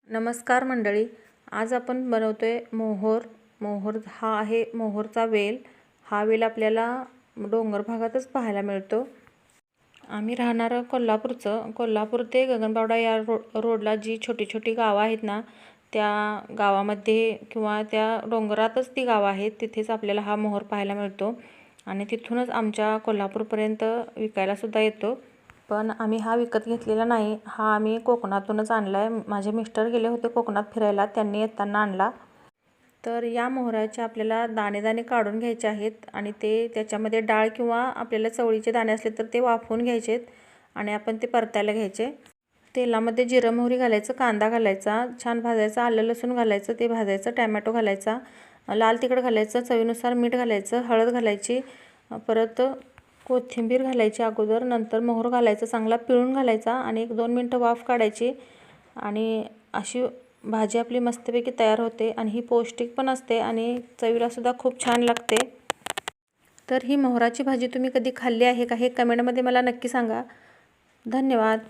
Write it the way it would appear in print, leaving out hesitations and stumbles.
नमस्कार मंडळी, आज आपण बनवतोय मोहोर हा आहे मोहोरचा वेल। हा वेल आपल्याला डोंगर भागातच पाहायला मिळतो। आम्ही राहणार कोल्हापूर ते गगनबावडा या रोडला जी छोटी छोटी गावं आहेत ना, त्या गावामध्ये किंवा त्या डोंगरातच ती गावं आहेत, तिथेच आपल्याला हा मोहोर पाहायला मिळतो आणि तिथूनच आमच्या कोल्हापूरपर्यंत विकायला सुद्धा येतो। पण आम्ही हा विकत घेतलेला नाही, हा आम्ही कोकणातूनच आणलाय। माझे मिस्टर गेले होते कोकणात फिरायला, त्यांनी येताना आणला। तर या मोहराचे आपल्याला दाणे दाणे काढून घ्यायचे आहेत आणि ते त्याच्यामध्ये डाळ किंवा आपल्याला चवळीचे दाणे असले तर ते वाफवून घ्यायचेत आणि आपण ते परतायला घ्यायचे। तेलामध्ये जिरं मोहरी घालायचं, कांदा घालायचा, छान भाजायचा, आलं लसूण घालायचं, ते भाजायचं, टोमॅटो घालायचा, लाल तिखट घालायचं, चवीनुसार मीठ घालायचं, हळद घालायची, परत कोथिंबीर घालायची अगोदर, नंतर मोहर घालायचं, चांगला पिळून घालायचा आणि 1-2 मिनिटं वाफ काढायची आणि अशी भाजी आपली मस्तपैकी तयार होते आणि ही पौष्टिक पण असते आणि चवीला सुद्धा खूप छान लागते। तर ही मोहराची भाजी तुम्ही कधी खाल्ली आहे का हे कमेंटमध्ये मला नक्की सांगा। धन्यवाद।